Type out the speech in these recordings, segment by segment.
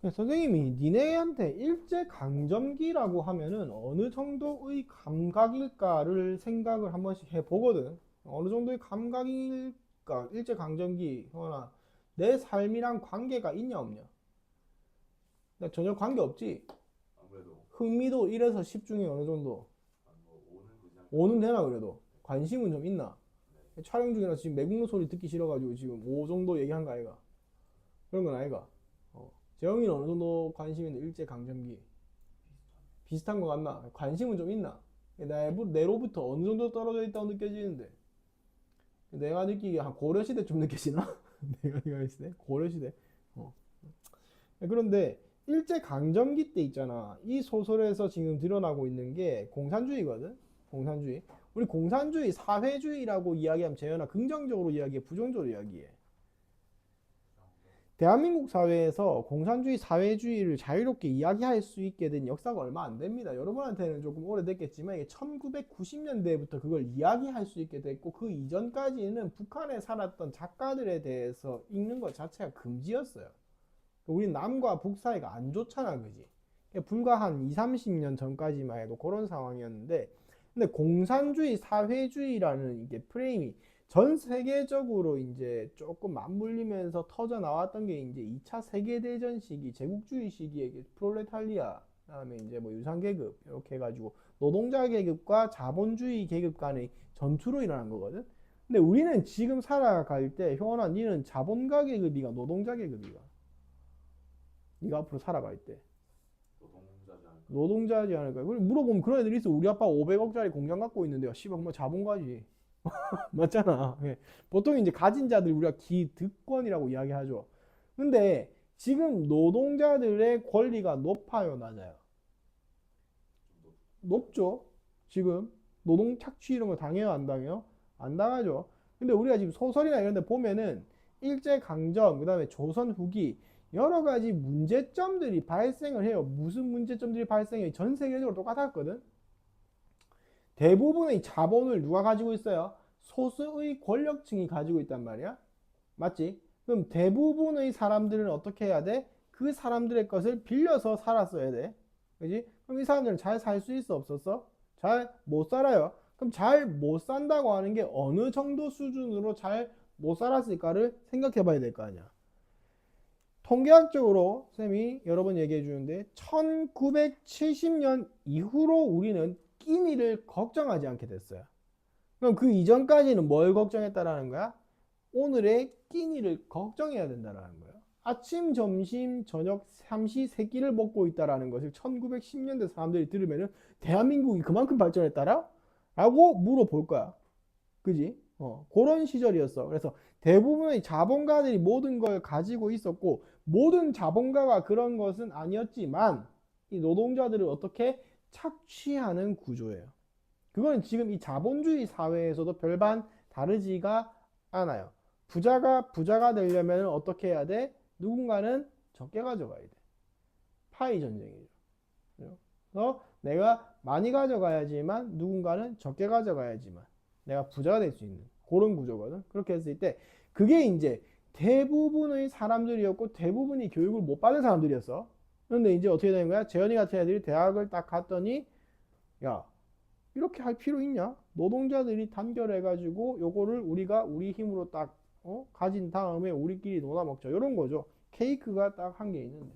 선생님이 니네한테 일제강점기라고 하면은 어느 정도의 감각일까를 생각을 한 번씩 해보거든. 어느 정도의 감각일까? 일제강점기, 허나 내 삶이랑 관계가 있냐 없냐? 나 전혀 관계 없지. 아무래도 흥미도 1에서 10 중에 어느 정도? 뭐 5는 되지 않을까요? 5는 되나 그래도? 관심은 좀 있나? 네. 촬영 중이라 지금 매국노 소리 듣기 싫어가지고 지금 5 정도 얘기한 거 아이가? 그런 건 아이가? 재영이는 어느 정도 관심 있는 일제강점기? 비슷한 거 같나? 관심은 좀 있나? 내로부터 어느 정도 떨어져 있다고 느껴지는데 내가 느끼기에 한 고려시대 좀 느껴지나? 내가 있을 때 고려시대. 어. 그런데 일제강점기 때 있잖아. 이 소설에서 지금 드러나고 있는 게 공산주의거든. 공산주의. 우리 공산주의, 사회주의라고 이야기하면 재현아 긍정적으로 이야기해, 부정적으로 이야기해? 대한민국 사회에서 공산주의, 사회주의를 자유롭게 이야기할 수 있게 된 역사가 얼마 안 됩니다. 여러분한테는 조금 오래됐겠지만 이게 1990년대부터 그걸 이야기할 수 있게 됐고 그 이전까지는 북한에 살았던 작가들에 대해서 읽는 것 자체가 금지였어요. 우리 남과 북 사이가 안 좋잖아, 그지? 불과 한 2, 30년 전까지만 해도 그런 상황이었는데 근데 공산주의, 사회주의라는 이게 프레임이 전 세계적으로 이제 조금 맞물리면서 터져 나왔던 게 이제 2차 세계대전 시기, 제국주의 시기에 프롤레탈리아, 그다음에 이제 뭐 유상계급 이렇게 해가지고 노동자 계급과 자본주의 계급 간의 전투로 일어난 거거든. 근데 우리는 지금 살아갈 때, 효원아, 니는 자본가 계급이가 노동자 계급이가? 네가 앞으로 살아갈 때 노동자지 않을까요? 노동자지 않을까? 그래 물어보면 그런 애들이 있어. 우리 아빠 500억짜리 공장 갖고 있는데요. 씨발 뭐 자본가지. 맞잖아. 예. 보통 이제 가진 자들 우리가 기득권이라고 이야기하죠. 근데 지금 노동자들의 권리가 높아요, 낮아요? 좀 높죠. 지금 노동 착취 이런 거 당해요, 안 당해요? 안 당하죠. 근데 우리가 지금 소설이나 이런 데 보면은 일제 강점, 그다음에 조선 후기 여러 가지 문제점들이 발생을 해요. 무슨 문제점들이 발생해요? 전 세계적으로 똑같았거든. 대부분의 자본을 누가 가지고 있어요? 소수의 권력층이 가지고 있단 말이야. 맞지? 그럼 대부분의 사람들은 어떻게 해야 돼? 그 사람들의 것을 빌려서 살았어야 돼. 그지? 그럼 이 사람들은 잘 살 수 있어, 없었어? 잘 못 살아요. 그럼 잘 못 산다고 하는 게 어느 정도 수준으로 잘 못 살았을까를 생각해 봐야 될 거 아니야. 통계학적으로 쌤이 여러 번 얘기해 주는데 1970년 이후로 우리는 끼니를 걱정하지 않게 됐어요. 그럼 그 이전까지는 뭘 걱정했다라는 거야? 오늘의 끼니를 걱정해야 된다라는 거예요. 아침, 점심, 저녁, 삼시 세끼를 먹고 있다라는 것을 1910년대 사람들이 들으면은 대한민국이 그만큼 발전했다라? 라고 물어볼 거야. 그지? 그런 시절이었어. 그래서 대부분의 자본가들이 모든 걸 가지고 있었고 모든 자본가가 그런 것은 아니었지만 이 노동자들을 어떻게 착취하는 구조예요. 그건 지금 이 자본주의 사회에서도 별반 다르지가 않아요. 부자가 되려면 어떻게 해야 돼? 누군가는 적게 가져가야 돼. 파이 전쟁이죠. 그래서 내가 많이 가져가야지만 누군가는 적게 가져가야지만 내가 부자가 될 수 있는 그런 구조거든. 그렇게 했을 때 그게 이제 대부분의 사람들이었고 대부분이 교육을 못 받은 사람들이었어. 그런데 이제 어떻게 되는 거야? 재현이 같은 애들이 대학을 딱 갔더니 야 이렇게 할 필요 있냐? 노동자들이 단결해가지고 요거를 우리가 우리 힘으로 딱 가진 다음에 우리끼리 놀아 먹자. 이런 거죠. 케이크가 딱 한 개 있는데.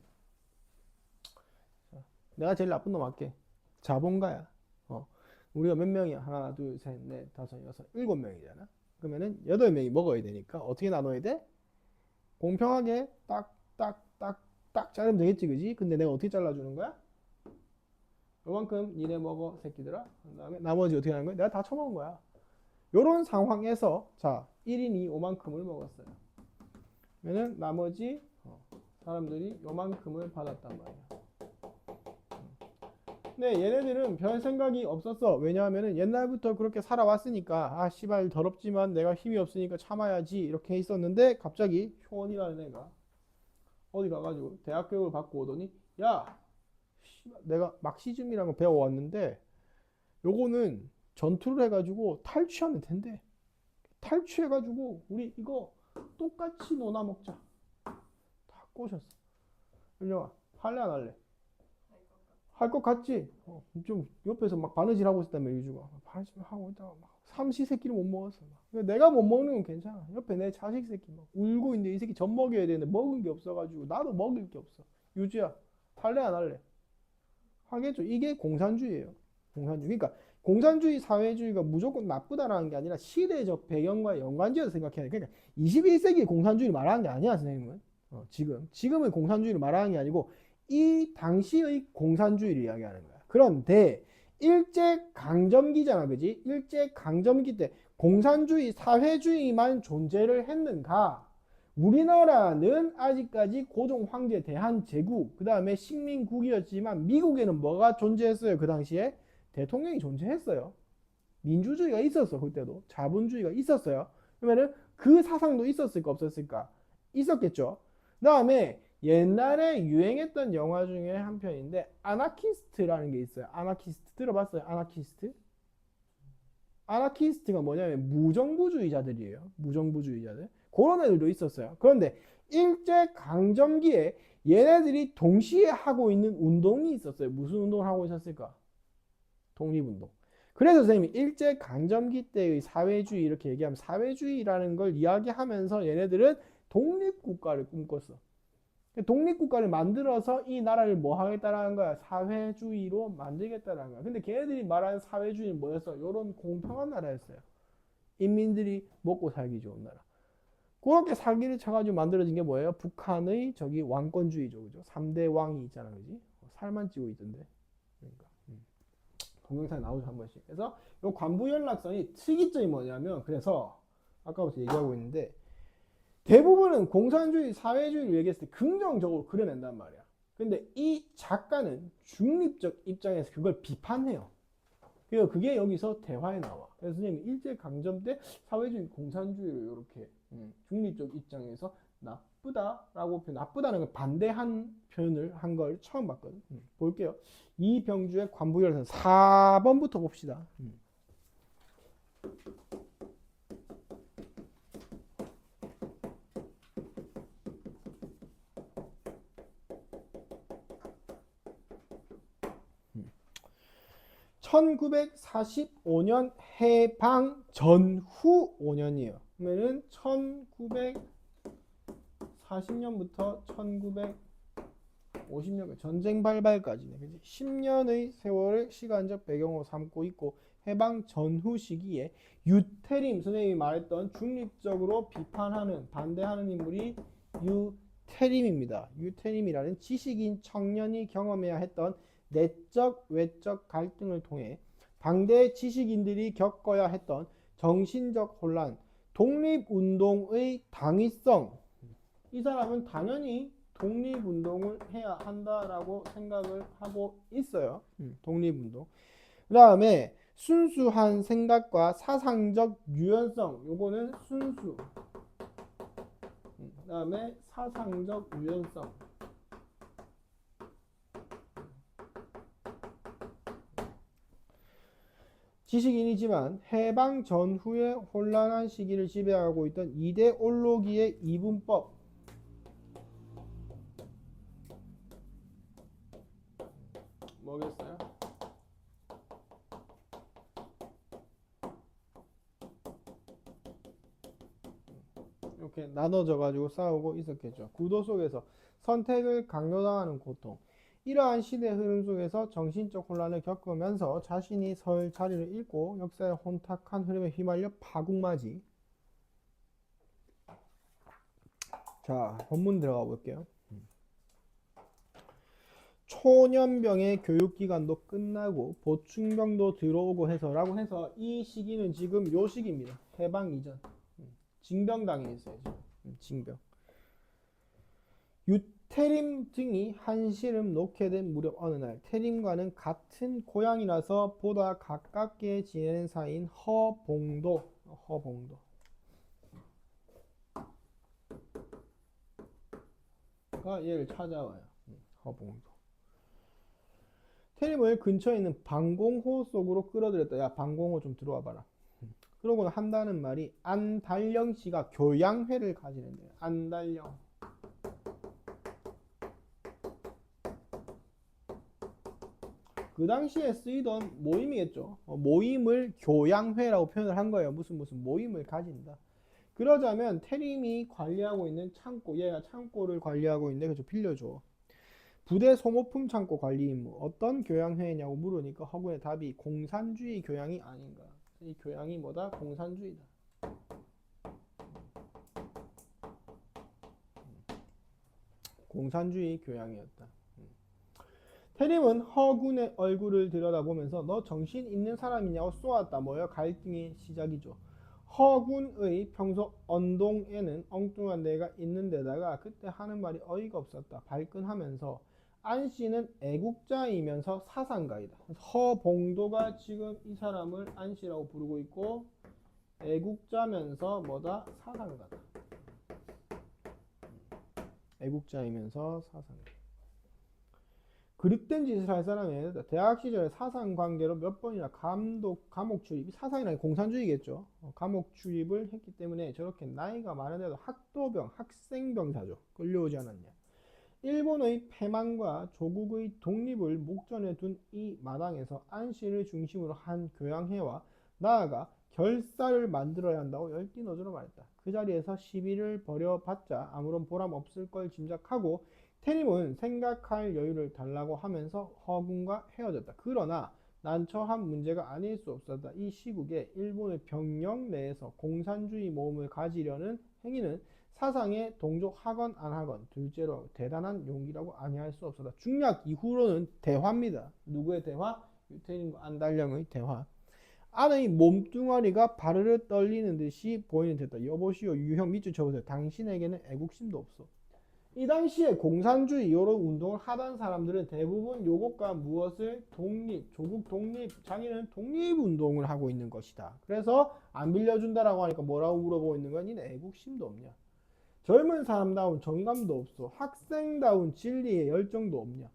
내가 제일 나쁜 놈 할게. 자본가야. 어. 우리가 몇 명이야? 하나, 둘, 셋, 넷, 다섯, 여섯, 7명이잖아. 그러면은 8명이 먹어야 되니까 어떻게 나눠야 돼? 공평하게 딱, 딱, 딱, 딱 자르면 되겠지, 그지? 근데 내가 어떻게 잘라주는 거야? 요만큼 니네 먹어, 새끼들아. 그다음에 나머지 어떻게 하는 거야? 내가 다 처먹은 거야. 요런 상황에서 자 1인이 요만큼을 먹었어요. 그러면 나머지 사람들이 요만큼을 받았단 말이야. 근데 얘네들은 별 생각이 없었어. 왜냐하면 옛날부터 그렇게 살아왔으니까 아 씨발 더럽지만 내가 힘이 없으니까 참아야지 이렇게 있었는데 갑자기 효원이라는 애가 어디 가가지고 대학 교육을 받고 오더니 야 씨발 내가 막시즘이라는 거 배워왔는데 요거는 전투를 해가지고 탈취하면 된대. 탈취해가지고 우리 이거 똑같이 논아 먹자. 다 꼬셨어. 현정아, 할래 안 할래? 할 것 같지? 좀 옆에서 막 바느질 하고 있었다며 유주가 바느질 하고 있다가 막 삼시세끼를 못 먹었어. 막. 내가 못 먹는 건 괜찮아. 옆에 내 자식 새끼 막 울고 있는데 이 새끼 젖 먹여야 되는데 먹은 게 없어가지고 나도 먹을 게 없어. 유주야, 할래 안 할래? 하겠죠. 이게 공산주의예요. 공산주의. 그러니까 공산주의 사회주의가 무조건 나쁘다라는 게 아니라 시대적 배경과 연관지어서 생각해야 돼. 그러니까 21세기 공산주의를 말하는 게 아니야, 선생님은. 지금의 공산주의를 말하는 게 아니고 이 당시의 공산주의를 이야기하는 거야. 그런데 일제강점기잖아, 그지? 일제강점기 때 공산주의, 사회주의만 존재를 했는가? 우리나라는 아직까지 고종 황제 대한제국, 그 다음에 식민국이었지만 미국에는 뭐가 존재했어요? 그 당시에 대통령이 존재했어요. 민주주의가 있었어. 그때도 자본주의가 있었어요. 그러면은 그 사상도 있었을까 없었을까? 있었겠죠. 그 다음에 옛날에 유행했던 영화 중에 한 편인데 아나키스트라는 게 있어요. 아나키스트 들어봤어요? 아나키스트? 아나키스트가 뭐냐면 무정부주의자들이에요. 무정부주의자들. 그런 애들도 있었어요. 그런데 일제강점기에 얘네들이 동시에 하고 있는 운동이 있었어요. 무슨 운동을 하고 있었을까? 독립운동. 그래서 선생님이 일제강점기 때의 사회주의 이렇게 얘기하면 사회주의라는 걸 이야기하면서 얘네들은 독립국가를 꿈꿨어. 독립국가를 만들어서 이 나라를 뭐 하겠다라는 거야? 사회주의로 만들겠다라는 거야. 근데 걔네들이 말하는 사회주의는 뭐였어? 요런 공평한 나라였어요. 인민들이 먹고 살기 좋은 나라. 그렇게 사기를 쳐가지고 만들어진 게 뭐예요? 북한의 저기 왕권주의죠. 그죠? 3대 왕이 있잖아. 그지? 살만 찌고 있던데. 그러니까. 동영상에 나오죠. 한 번씩. 그래서 요 관부연락선이 특이점이 뭐냐면 그래서 아까부터 얘기하고 있는데 대부분은 공산주의, 사회주의를 얘기했을 때 긍정적으로 그려낸단 말이야. 근데 이 작가는 중립적 입장에서 그걸 비판해요. 그래서 그게 여기서 대화에 나와. 그래서 선생님이 일제강점 때 사회주의, 공산주의를 이렇게 중립적 입장에서 나쁘다라고 나쁘다는 걸 반대한 표현을 한 걸 처음 봤거든. 볼게요. 이병주의 관부열선 4번부터 봅시다. 1945년 해방 전후 5년이에요. 그러면은 1940년부터 1950년 전쟁 발발까지네. 그치? 10년의 세월을 시간적 배경으로 삼고 있고 해방 전후 시기에 유태림 선생님이 말했던 중립적으로 비판하는 반대하는 인물이 유태림입니다. 유태림이라는 지식인 청년이 경험해야 했던 내적 외적 갈등을 통해 당대 지식인들이 겪어야 했던 정신적 혼란, 독립운동의 당위성. 이 사람은 당연히 독립운동을 해야 한다라고 생각을 하고 있어요. 독립운동. 그 다음에 순수한 생각과 사상적 유연성. 요거는 순수. 그 다음에 사상적 유연성. 지식인이지만 해방 전후의 혼란한 시기를 지배하고 있던 이데올로기의 이분법. 뭐겠어요? 이렇게 나눠져 가지고 싸우고 있었겠죠. 구도 속에서 선택을 강요당하는 고통. 이러한 시대 흐름 속에서 정신적 혼란을 겪으면서 자신이 설 자리를 잃고 역사의 혼탁한 흐름에 휘말려 파국맞이. 자, 본문 들어가 볼게요. 초년병의 교육기간도 끝나고 보충병도 들어오고 해서라고 해서 이 시기는 지금 요 시기입니다. 해방 이전. 징병당에 있어요. 징병. 유태림 등이 한시름 놓게 된 무렵 어느 날 태림과는 같은 고향이라서 보다 가깝게 지내는 사이인 허봉도가 얘를 찾아와요. 허봉도. 태림을 근처에 있는 방공호 속으로 끌어들였다. 야, 방공호 좀 들어와 봐라. 그러고 한다는 말이 안달령 씨가 교양회를 가지는데요. 안달령. 그 당시에 쓰이던 모임이겠죠. 모임을 교양회라고 표현을 한 거예요. 무슨 모임을 가진다. 그러자면 태림이 관리하고 있는 창고, 얘가 창고를 관리하고 있는데 그죠, 빌려줘. 부대 소모품 창고 관리 임무 어떤 교양회냐고 물으니까 허군의 답이 공산주의 교양이 아닌가. 이 교양이 뭐다? 공산주의다. 공산주의 교양이었다. 태림은 허군의 얼굴을 들여다보면서 너 정신 있는 사람이냐고 쏘았다. 뭐요? 갈등의 시작이죠. 허군의 평소 언동에는 엉뚱한 데가 있는 데다가 그때 하는 말이 어이가 없었다. 발끈하면서 안 씨는 애국자이면서 사상가이다. 허봉도가 지금 이 사람을 안 씨라고 부르고 있고 애국자면서 뭐다? 사상가다. 애국자이면서 사상가. 그릇된 짓을 할 사람이에요. 대학 시절에 사상 관계로 몇 번이나 감옥 출입, 사상이란 공산주의겠죠. 감옥 출입을 했기 때문에 저렇게 나이가 많은데도 학도병, 학생병사죠. 끌려오지 않았냐. 일본의 패망과 조국의 독립을 목전에 둔 이 마당에서 안씨를 중심으로 한 교양회와 나아가 결사를 만들어야 한다고 열띤어조로 말했다. 그 자리에서 시비를 벌여봤자 아무런 보람 없을 걸 짐작하고 태림은 생각할 여유를 달라고 하면서 허군과 헤어졌다. 그러나 난처한 문제가 아닐 수 없었다. 이 시국에 일본의 병영 내에서 공산주의 모험을 가지려는 행위는 사상에 동조하건 안 하건 둘째로 대단한 용기라고 아니할 수 없었다. 중략 이후로는 대화입니다. 누구의 대화? 유태인과 안달령의 대화. 안의 몸뚱아리가 바르르 떨리는 듯이 보이는 듯다. 여보시오 유형 밑줄 쳐보세요. 당신에게는 애국심도 없어. 이 당시에 공산주의 이런 운동을 하던 사람들은 대부분 요것과 무엇을 조국 독립, 자기는 독립운동을 하고 있는 것이다. 그래서 안 빌려준다라고 하니까 뭐라고 물어보고 있는 거야? 니는 애국심도 없냐? 젊은 사람다운 정의감도 없어. 학생다운 진리의 열정도 없냐?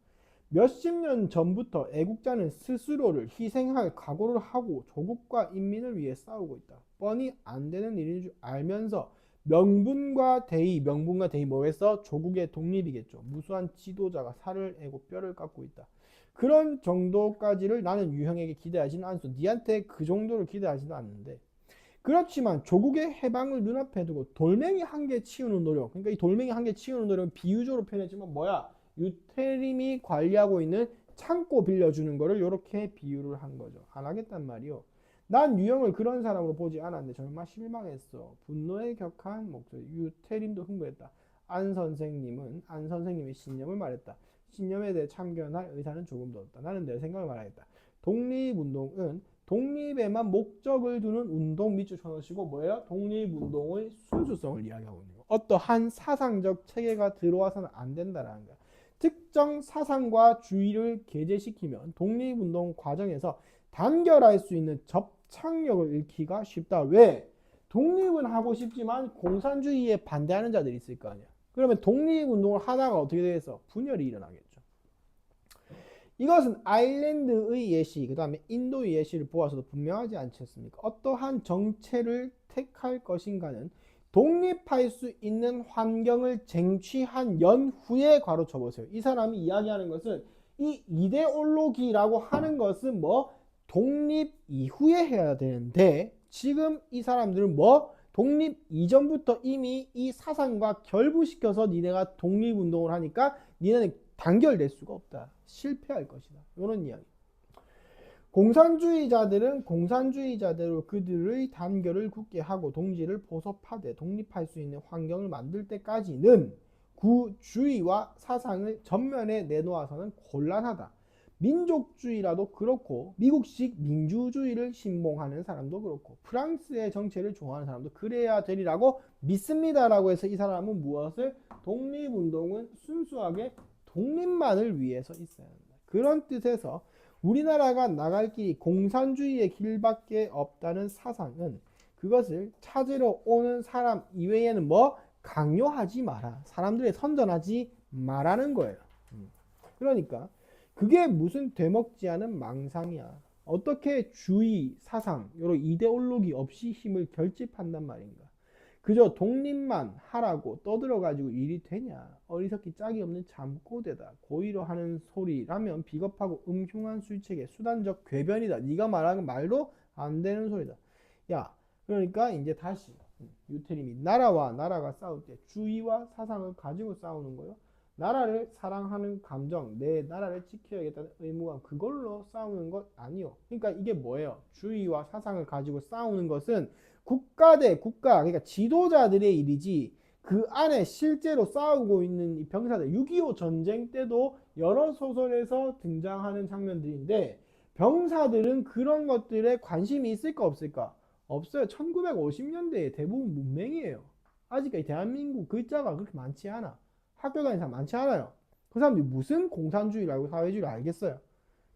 몇십 년 전부터 애국자는 스스로를 희생할 각오를 하고 조국과 인민을 위해 싸우고 있다. 뻔히 안 되는 일인 줄 알면서 명분과 대의 뭐겠어? 조국의 독립이겠죠. 무수한 지도자가 살을 애고 뼈를 깎고 있다. 그런 정도까지를 나는 유형에게 기대하지는 않소. 니한테 그 정도를 기대하지도 않는데. 그렇지만 조국의 해방을 눈앞에 두고 돌멩이 한 개 치우는 노력. 그러니까 이 돌멩이 한 개 치우는 노력은 비유적으로 표현했지만 뭐야? 유태림이 관리하고 있는 창고 빌려주는 거를 이렇게 비유를 한 거죠. 안 하겠단 말이요. 난 유형을 그런 사람으로 보지 않았는데 정말 실망했어. 분노에 격한 목소리. 유태림도 흥분했다. 안 선생님의 신념을 말했다. 신념에 대해 참견할 의사는 조금도 없다. 나는 내 생각을 말하겠다. 독립운동은 독립에만 목적을 두는 운동 밑줄 쳐놓으시고 뭐예요? 독립운동의 순수성을 이야기하고 있는 거. 어떠한 사상적 체계가 들어와서는 안 된다라는 거야. 특정 사상과 주의를 게재시키면 독립운동 과정에서 단결할 수 있는 접착력을 잃기가 쉽다. 왜? 독립은 하고 싶지만 공산주의에 반대하는 자들이 있을 거 아니야. 그러면 독립운동을 하다가 어떻게 되겠어? 분열이 일어나겠죠. 이것은 아일랜드의 예시, 그 다음에 인도의 예시를 보아서도 분명하지 않겠습니까? 어떠한 정체를 택할 것인가는 독립할 수 있는 환경을 쟁취한 연후에 괄호 쳐보세요. 이 사람이 이야기하는 것은 이 이데올로기라고 하는 것은 뭐 독립 이후에 해야 되는데 지금 이 사람들은 뭐 독립 이전부터 이미 이 사상과 결부시켜서 니네가 독립운동을 하니까 니네는 단결될 수가 없다. 실패할 것이다. 이런 이야기. 공산주의자들은 공산주의자대로 그들의 단결을 굳게 하고 동지를 보섭하되 독립할 수 있는 환경을 만들 때까지는 구주의와 사상을 전면에 내놓아서는 곤란하다. 민족주의라도 그렇고 미국식 민주주의를 신봉하는 사람도 그렇고 프랑스의 정체를 좋아하는 사람도 그래야 되리라고 믿습니다라고 해서 이 사람은 무엇을? 독립운동은 순수하게 독립만을 위해서 있어야 한다. 그런 뜻에서 우리나라가 나갈 길이 공산주의의 길밖에 없다는 사상은 그것을 찾으러 오는 사람 이외에는 뭐 강요하지 마라. 사람들에 선전하지 말라는 거예요. 그러니까 그게 무슨 되먹지 않은 망상이야. 어떻게 주의, 사상, 이런 이데올로기 없이 힘을 결집한단 말인가. 그저 독립만 하라고 떠들어가지고 일이 되냐? 어리석기 짝이 없는 잠꼬대다. 고의로 하는 소리라면 비겁하고 음흉한 수치의 수단적 궤변이다. 네가 말하는 말도 안 되는 소리다. 야, 그러니까 이제 다시 유태림이 나라와 나라가 싸울 때 주의와 사상을 가지고 싸우는 거요. 나라를 사랑하는 감정, 내 나라를 지켜야겠다는 의무감, 그걸로 싸우는 것 아니요. 그러니까 이게 뭐예요? 주의와 사상을 가지고 싸우는 것은 국가 대 국가, 그러니까 지도자들의 일이지 그 안에 실제로 싸우고 있는 이 병사들, 6.25 전쟁 때도 여러 소설에서 등장하는 장면들인데 병사들은 그런 것들에 관심이 있을까 없을까? 없어요. 1950년대에 대부분 문맹이에요. 아직까지 대한민국 글자가 그렇게 많지 않아. 학교 다니는 사람 많지 않아요. 그 사람들이 무슨 공산주의를 알고 사회주의를 알겠어요.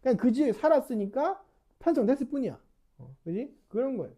그냥 그 지역에 살았으니까 편성됐을 뿐이야. 그지? 그런 거예요.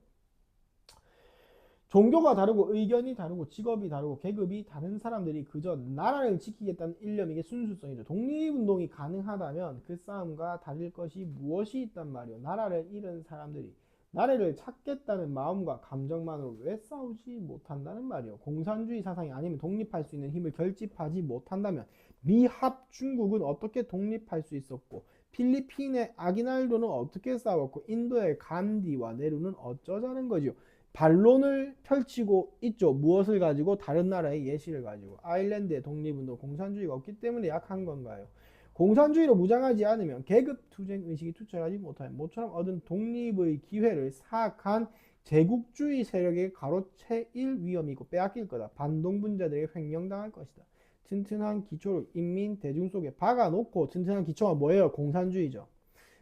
종교가 다르고 의견이 다르고 직업이 다르고 계급이 다른 사람들이 그저 나라를 지키겠다는 일념, 이게 순수성이죠. 독립운동이 가능하다면 그 싸움과 다를 것이 무엇이 있단 말이오. 나라를 잃은 사람들이 나라를 찾겠다는 마음과 감정만으로 왜 싸우지 못한다는 말이오. 공산주의 사상이 아니면 독립할 수 있는 힘을 결집하지 못한다면 미합 중국은 어떻게 독립할 수 있었고 필리핀의 아기날도는 어떻게 싸웠고 인도의 간디와 네루는 어쩌자는 거지요. 반론을 펼치고 있죠. 무엇을 가지고? 다른 나라의 예시를 가지고. 아일랜드의 독립운동, 공산주의가 없기 때문에 약한 건가요? 공산주의로 무장하지 않으면 계급 투쟁 의식이 투철하지 못하면 모처럼 얻은 독립의 기회를 사악한 제국주의 세력에게 가로채일 위험이 있고 빼앗길 거다. 반동분자들에게 횡령당할 것이다. 튼튼한 기초를 인민 대중 속에 박아놓고, 튼튼한 기초가 뭐예요? 공산주의죠.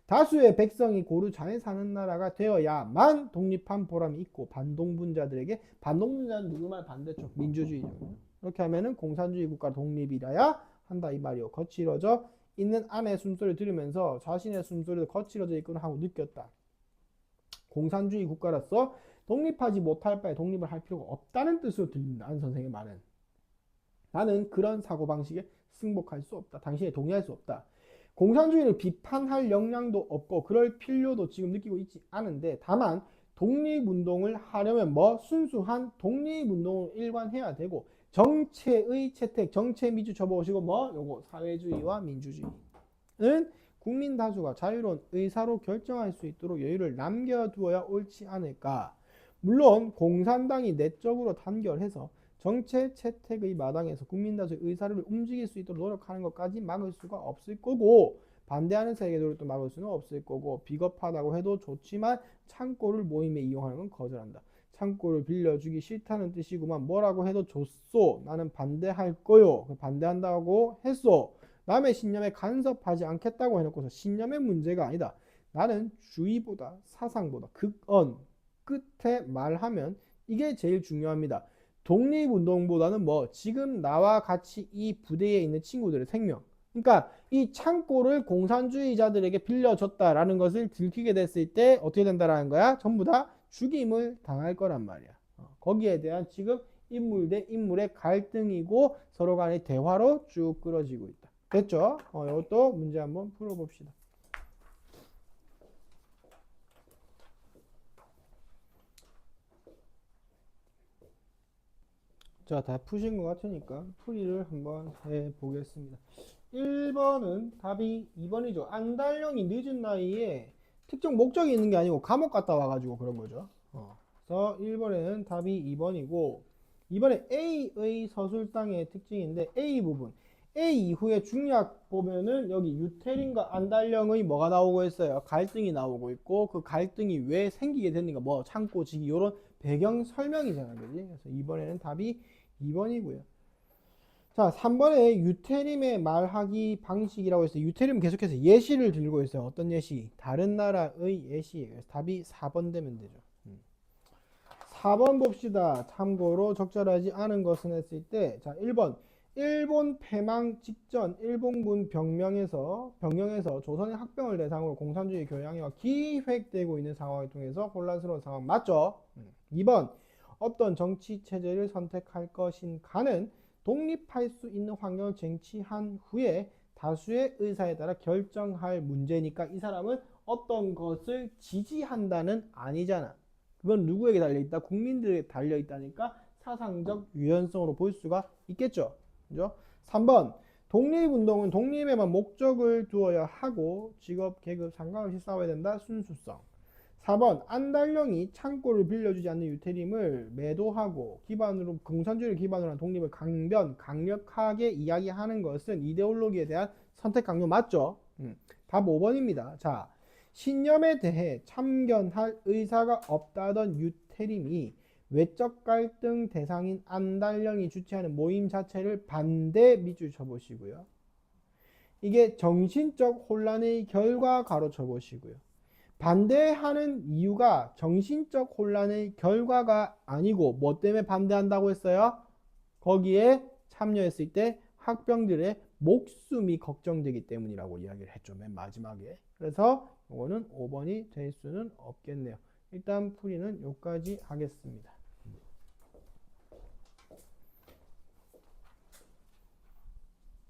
다수의 백성이 고루 잘 사는 나라가 되어야만 독립한 보람이 있고, 반동분자들에게, 반동분자는 누구 말 반대쪽? 민주주의죠. 이렇게 하면은 공산주의 국가 독립이라야 한다 이 말이요. 거칠어져 있는 아내의 숨소리를 들으면서 자신의 숨소리도 거칠어져 있구나 하고 느꼈다. 공산주의 국가로서 독립하지 못할 바에 독립을 할 필요가 없다는 뜻으로 들린다. 안 선생의 말은. 나는 그런 사고방식에 승복할 수 없다. 당신에 동의할 수 없다. 공산주의를 비판할 역량도 없고 그럴 필요도 지금 느끼고 있지 않은데, 다만 독립운동을 하려면 순수한 독립운동을 일관해야 되고, 정체의 채택, 정체 미주 접어오시고 요거 사회주의와 민주주의는 국민 다수가 자유로운 의사로 결정할 수 있도록 여유를 남겨두어야 옳지 않을까. 물론 공산당이 내적으로 단결해서 정체 채택의 마당에서 국민 다수의 의사를 움직일 수 있도록 노력하는 것까지 막을 수가 없을 거고, 반대하는 세계 노력도 막을 수는 없을 거고, 비겁하다고 해도 좋지만 창고를 모임에 이용하는 건 거절한다. 창고를 빌려주기 싫다는 뜻이구만. 뭐라고 해도 좋소. 나는 반대할 거요. 반대한다고 했소. 남의 신념에 간섭하지 않겠다고 해놓고서 신념의 문제가 아니다. 나는 주의보다 사상보다 극언 끝에 말하면 이게 제일 중요합니다. 독립운동보다는 지금 나와 같이 이 부대에 있는 친구들의 생명, 그러니까 이 창고를 공산주의자들에게 빌려줬다라는 것을 들키게 됐을 때 어떻게 된다라는 거야? 전부 다 죽임을 당할 거란 말이야. 거기에 대한 지금 인물 대 인물의 갈등이고 서로 간의 대화로 쭉 끌어지고 있다. 됐죠? 이것도 문제 한번 풀어봅시다. 자, 다 푸신 것 같으니까 풀이를 한번 해보겠습니다. 1번은 답이 2번이죠. 안달령이 늦은 나이에 특정 목적이 있는 게 아니고 감옥 갔다 와가지고 그런 거죠. 그래서 1번에는 답이 2번이고, 2번에 A의 서술상의 특징인데 A 부분, A 이후에 중략 보면은 여기 유태린과 안달령의 뭐가 나오고 있어요? 갈등이 나오고 있고, 그 갈등이 왜 생기게 됐는가, 창고 지기, 요런 배경 설명이잖아, 그지? 그래서 이번에는 답이 2번이고요. 자, 3번에 유태림의 말하기 방식이라고 해서 유태림 계속해서 예시를 들고 있어요. 어떤 예시? 다른 나라의 예시. 그래서 답이 4번 되면 되죠. 4번 봅시다. 참고로 적절하지 않은 것은 했을 때, 자, 1번. 일본 패망 직전 일본군 병영에서 조선의 학병을 대상으로 공산주의 교양이 기획되고 있는 상황을 통해서 혼란스러운 상황 맞죠? 2번. 어떤 정치 체제를 선택할 것인가는 독립할 수 있는 환경을 쟁취한 후에 다수의 의사에 따라 결정할 문제니까 이 사람은 어떤 것을 지지한다는 아니잖아. 그건 누구에게 달려있다? 국민들에게 달려있다니까 사상적 유연성으로 볼 수가 있겠죠. 그죠? 3번 독립운동은 독립에만 목적을 두어야 하고 직업, 계급 상관없이 싸워야 된다. 순수성. 4번 안달령이 창고를 빌려주지 않는 유태림을 매도하고 기반으로 공산주의를 기반으로 한 독립을 강력하게 이야기하는 것은 이데올로기에 대한 선택 강요 맞죠? 답 5번입니다. 자, 신념에 대해 참견할 의사가 없다던 유태림이 외적 갈등 대상인 안달령이 주최하는 모임 자체를 반대 밑줄 쳐보시고요. 이게 정신적 혼란의 결과 가로쳐보시고요. 반대하는 이유가 정신적 혼란의 결과가 아니고 뭐 때문에 반대한다고 했어요? 거기에 참여했을 때 학병들의 목숨이 걱정되기 때문이라고 이야기를 했죠. 맨 마지막에. 그래서 이거는 5번이 될 수는 없겠네요. 일단 풀이는 여기까지 하겠습니다.